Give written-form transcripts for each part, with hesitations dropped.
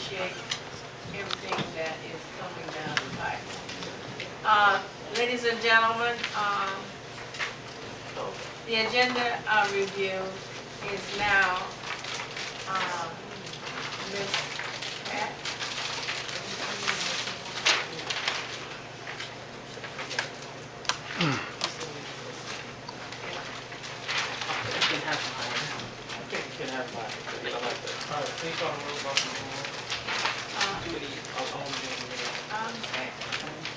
appreciate everything that is coming down the pipe. Ladies and gentlemen, the agenda review is now Ms. Pat. Okay.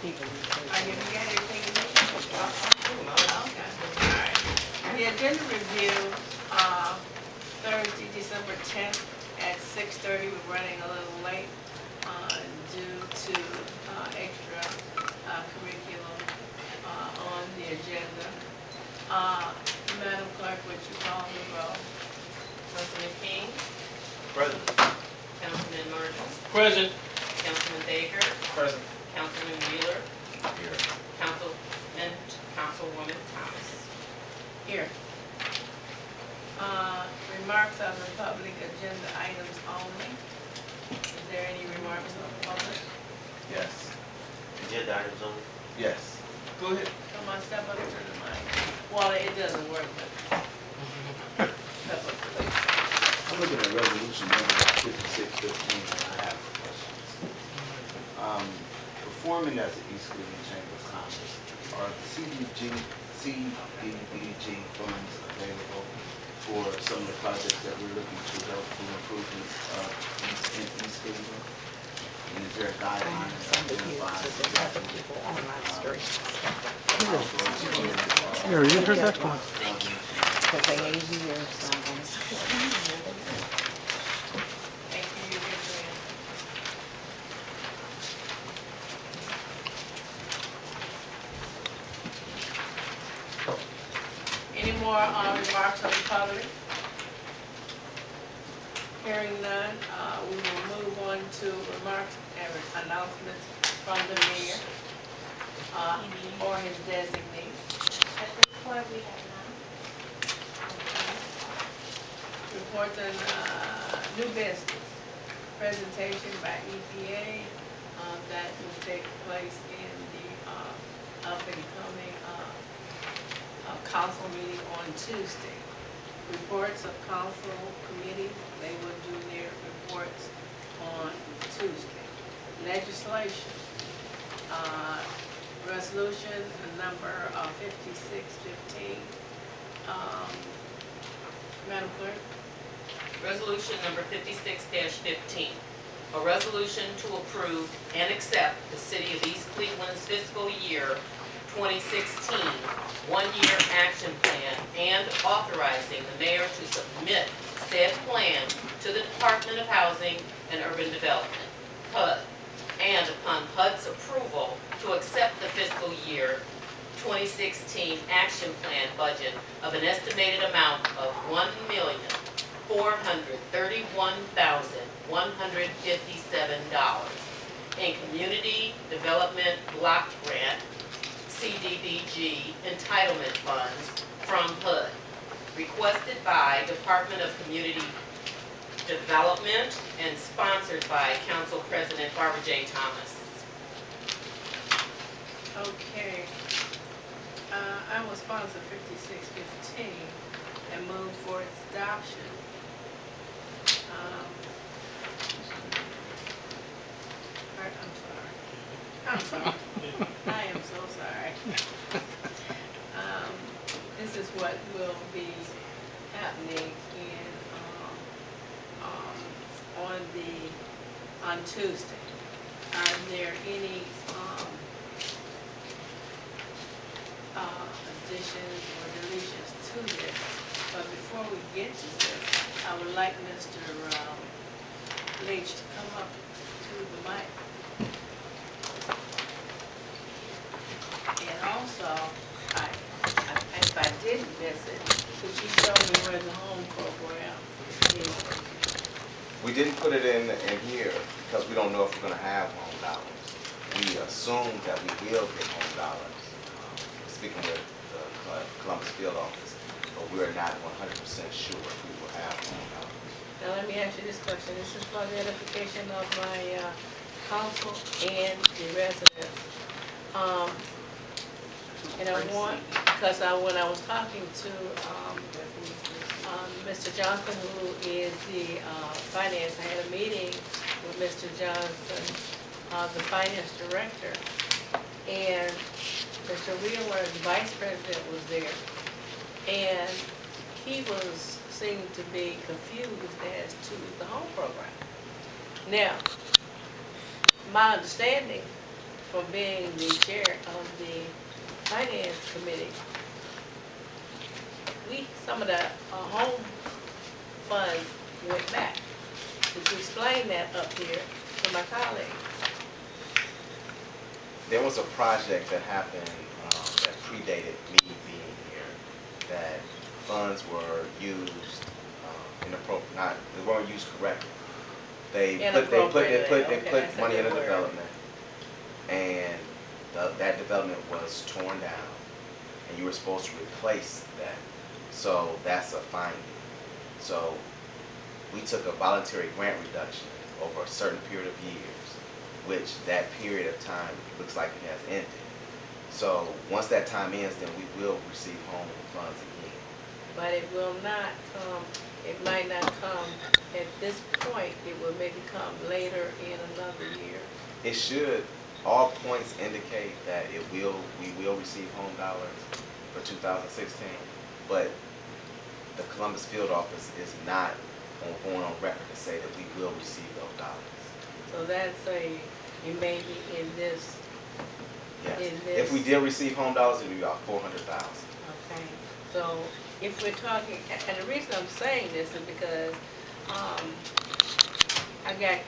Are you getting everything you need? Okay. All right. The agenda review, Thursday, December 10th at 6:30. We're running a little late due to extra curriculum on the agenda. Madam Clerk, would you call the roll? Councilman King, Present. Councilman Martin, Present. Councilman Baker, Present. Councilman Wheeler, Here. Councilwoman Thomas. Here. Remarks on the public agenda items only. Is there any remarks on the public? Yes. Agenda items only. Yes. Go ahead. Come on, step up to the mic. Well, it doesn't work, but step up, please. I'm looking at resolution number 5615, and I have questions. Performing as the East Cleveland Chamber of Commerce, are the CDBG funds available for some of the projects that we're looking to help do improvements in East Cleveland? And is there a guideline that identifies exactly Here, you heard that one. Thank you, you get your answer. Any more remarks on the public? Hearing none, we will move on to remarks and announcements from the mayor or his designee. At this point, we have none. Reports on new business. Presentation by EPA that will take place in the up and coming council meeting on Tuesday. Reports of council committee, they will do their reports on Tuesday. Legislation, resolution number 5615. Madam Clerk. Resolution number 56-15. A resolution to approve and accept the City of East Cleveland's fiscal year 2016 one-year action plan and authorizing the mayor to submit said plan to the Department of Housing and Urban Development, HUD, and upon HUD's approval to accept the fiscal year 2016 action plan budget of an estimated amount of $1,431,157 in Community Development Block Grant CDBG entitlement funds from HUD, requested by Department of Community Development and sponsored by Council President Barbara J. Thomas. Okay. I will sponsor 5615 and move for its adoption. I'm sorry. I am so sorry. This is what will be happening in on Tuesday. Are there any additions or deletions to this? But before we get to this, I would like Mr. Leach to come up to the mic. And also, if I didn't miss it, could you show me where the home program is? We didn't put it in here because we don't know if we're going to have home dollars. We assume that we will get home dollars. Speaking with the Columbus field office, but we're not 100% sure if we will have home dollars. Now, let me ask you this question. This is for the edification of my council and the residents. Um, And I want, because when I was talking to Mr. Johnson, who is the finance, I had a meeting with Mr. Johnson, the finance director, and Mr. Wheeler, the vice president, was there. And he seemed to be confused as to the home program. Now, my understanding from being the chair of the finance committee, some of the home funds went back. Did you explain that up here to my colleague? There was a project that happened that predated me being here, that funds were used inappropriate, they weren't used correctly. They put money in a development, and that development was torn down, and you were supposed to replace that. So that's a finding. So we took a voluntary grant reduction over a certain period of years, which that period of time looks like it has ended. So once that time ends, then we will receive home funds again. But it will not come, it might not come at this point, it will maybe come later in another year. It should. All points indicate that we will receive home dollars for 2016, but the Columbus field office is not going on record to say that we will receive those dollars. So that's it may be in this. Yes. In this. If we did receive home dollars, it would be about 400,000. Okay. So if we're talking, and the reason I'm saying this is because I got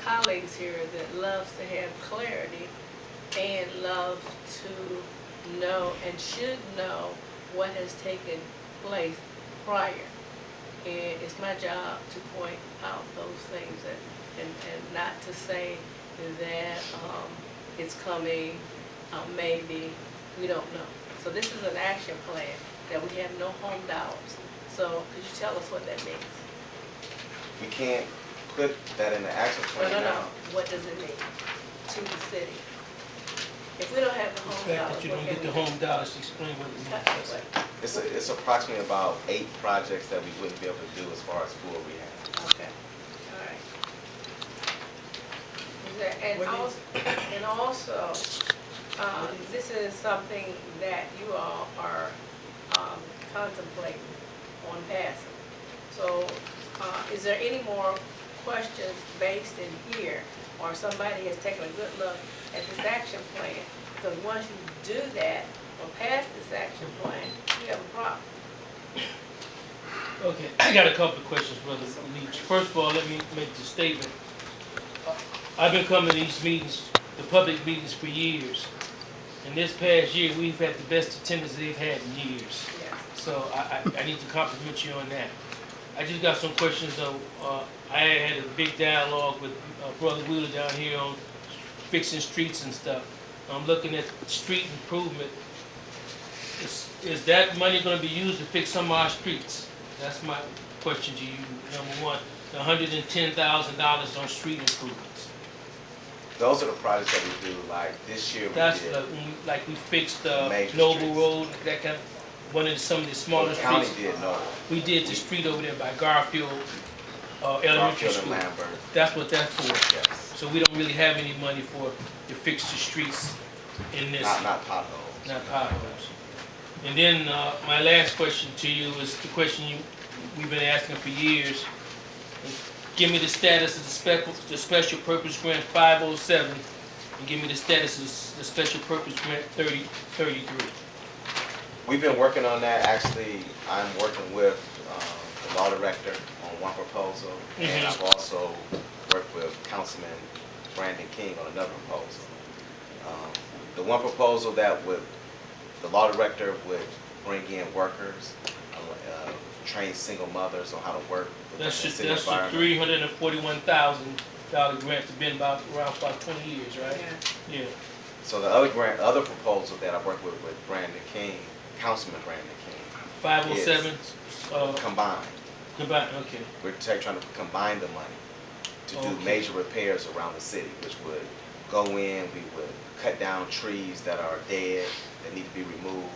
colleagues here that loves to have clarity and love to know and should know what has taken place prior. And it's my job to point out those things and not to say that it's coming, maybe, we don't know. So this is an action plan that we have no home dollars. So could you tell us what that means? We can't put that in the action plan No. now. What does it mean to the city? If we don't have the The home fact dollars, that you what don't can get we the do? home dollars, explain what it means. It's approximately about 8 projects that we wouldn't be able to do as far as full rehab. Okay, all right. And also, this is something that you all are contemplating on passing. So, is there any more questions based in here, or somebody has taken a good look at this action plan? Because once you do that, or pass this action plan, you have a problem. Okay, I got a couple of questions, Brother Leach. First of all, let me make the statement. I've been coming to these meetings, the public meetings, for years. And this past year, we've had the best attendance they've had in years. Yeah. So I need to compliment you on that. I just got some questions though. I had a big dialogue with Brother Wheeler down here on fixing streets and stuff. I'm looking at street improvement. Is that money going to be used to fix some of our streets? That's my question to you. Number one, the $110,000 on street improvements. Those are the projects that we do. Like this year, That's we did. like we fixed Major Noble streets. Road, that kind of, some of the smaller The county streets. did know. We did the street over there by Garfield Elementary Garfield School. and Lambert. That's what that's for. Yes. So we don't really have any money to fix the streets in this. Not potholes. Not potholes. And then my last question to you is the question we've been asking for years. Give me the status of the special purpose grant 507, and give me the status of the special purpose grant 3033. We've been working on that. Actually, I'm working with the law director on one proposal, and I've also worked with Councilman Brandon King on another proposal. The one proposal that the law director would bring in workers, train single mothers on how to work within the city That's the environment. $341,000 grant. It's been around about 20 years, right? Yeah. Yeah. So the other proposal that I worked with Brandon King, Councilman Brandon King, 507. combined. Goodbye, okay. We're trying to combine the money to do Okay. major repairs around the city, which would go in, we would cut down trees that are dead, that need to be removed.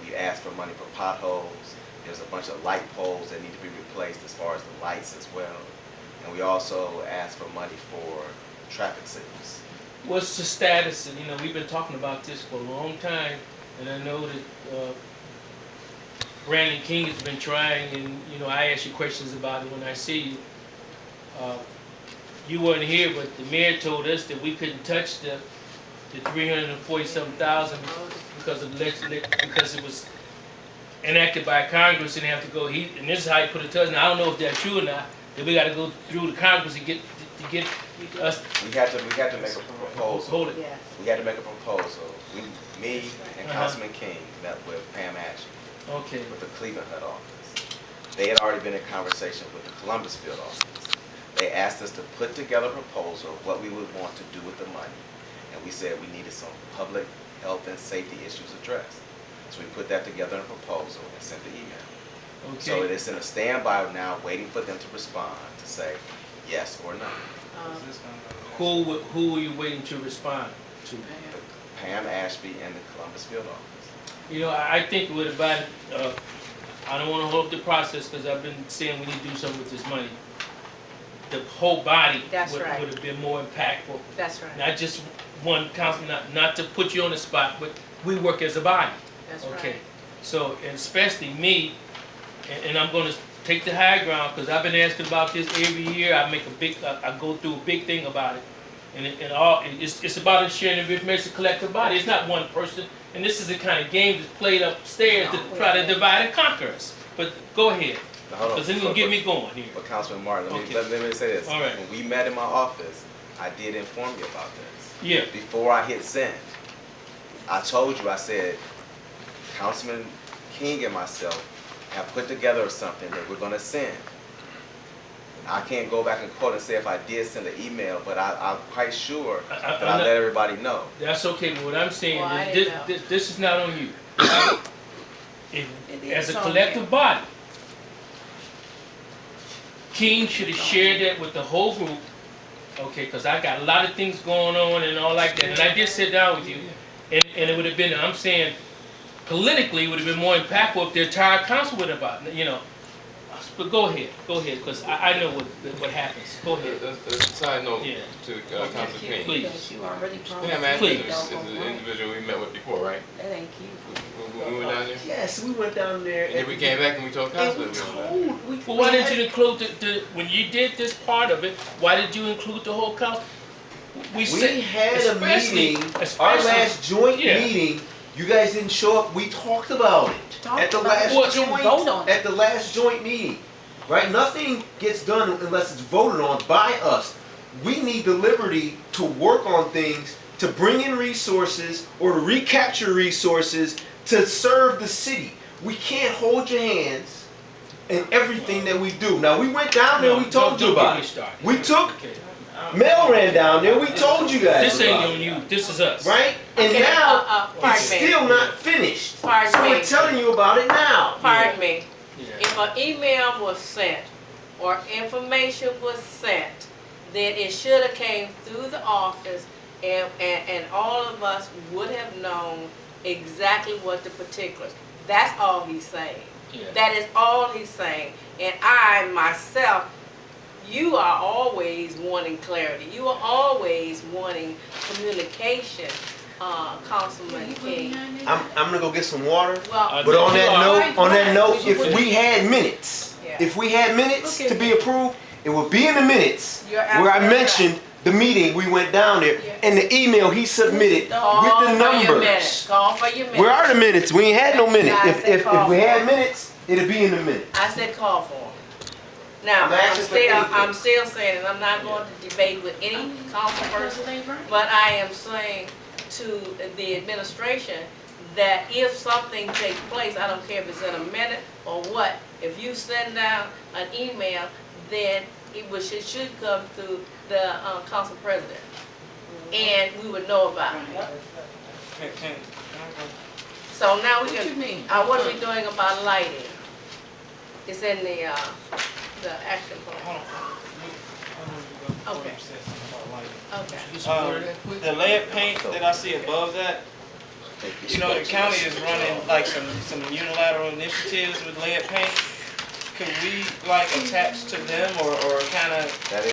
We ask for money for potholes. There's a bunch of light poles that need to be replaced as far as the lights as well. And we also ask for money for traffic signals. What's the status? And, you know, we've been talking about this for a long time, and I know that Brandon King has been trying, and, you know, I ask you questions about it when I see you. You weren't here, but the mayor told us that we couldn't touch the 340-something because of because it was enacted by Congress and they have to go. And this is how he put it to us. And I don't know if that's true or not. That we got to go through the Congress to get us. We had to make a proposal. Hold it. Yes. We had to make a proposal. Me and Uh-huh. Councilman King met with Pam Ashby Okay. with the Cleveland HUD office. They had already been in conversation with the Columbusfield office. They asked us to put together a proposal of what we would want to do with the money. And we said we needed some public health and safety issues addressed. So we put that together in a proposal and sent the email. So Okay. it's in a standby now, waiting for them to respond to say yes or no. Who are you waiting to respond to? Pam Ashby and the Columbusfield office. You know, I think with about, I don't want to hold up the process because I've been saying we need to do something with this money. The whole body That's would right. have been more impactful. That's right. Not just one councilman, not to put you on the spot, but we work as a body. That's Okay. right. So, and especially me, and I'm going to take the high ground because I've been asking about this every year. I go through a big thing about it. And it's about a sharing of information, collective body. It's not one person. And this is the kind of game that's played upstairs to try to divide and conquer us. But go ahead, Now, hold on. because it's going to get me going here. But Councilman Martin, Okay. let me say this. All right. When we met in my office, I did inform you about this. Yeah. Before I hit send, I told you, I said, Councilman King and myself have put together something that we're going to send. I can't go back and quote and say if I did send an email, but I'm quite sure that I let everybody know. That's okay, but what I'm saying Well, I is didn't know. this is not on you. As a It's on collective you. body, King should have shared that with the whole group, okay, because I got a lot of things going on and all like that, and I did sit down with you, and it would have been, I'm saying, politically, it would have been more impactful if the entire council would have, you know. But go ahead, because I know what happens. Go ahead. That's a side note Yeah. to Councilman King. Please. You already Pam promised. Ashby Please. is the individual we met with before, right? That ain't cute. When we were down there? Yes, we went down there. And then we came back and we told And we Councilman. told. Well, why did you include when you did this part of it? Why did you include the whole council? We said- had a especially- meeting, our especially- last joint Yeah. meeting. You guys didn't show up. We talked about it at the last What? joint. Vote on it. At the last joint meeting, right? Nothing gets done unless it's voted on by us. We need the liberty to work on things, to bring in resources or to recapture resources to serve the city. We can't hold your hands in everything that we do. Now we went down there. We told you about it. We took. Okay. Mel ran down there. We told you guys. This ain't about on it. you. This is us. Right? And Okay, now pardon it's me. still not finished. Pardon So me. we're telling you about it now. Pardon me. Yeah. If an email was sent or information was sent, then it should have came through the office and all of us would have known exactly what the particulars. That's all he's saying. Yeah. That is all he's saying. And I myself, you are always wanting clarity. You are always wanting communication, Councilman King. I'm gonna go get some water. Well, But on that note, Right. if we had minutes, Yeah. if we had minutes Okay. to be approved, it would be in the minutes You're where I absolutely mentioned the meeting we went down there Yeah. and the email he submitted Call with the for your numbers. minutes. Call for your minutes. Where are the minutes? We ain't had no minutes. I If said call we for had it. minutes, it'd be in the minutes. I said call for them. Now, I'm asking for anything. I'm still saying, and I'm not going to debate with any council person, but I am saying to the administration that if something takes place, I don't care if it's in a minute or what, if you send down an email, then it should come through the council president, and we would know about it. So now we can, what are we doing about lighting? It's in the, the action plan. Hold on. Okay. Okay. You support that quick? The lead paint that I see above that, you know, the county is running like some unilateral initiatives with lead paint. Could we like attach to them or kind of That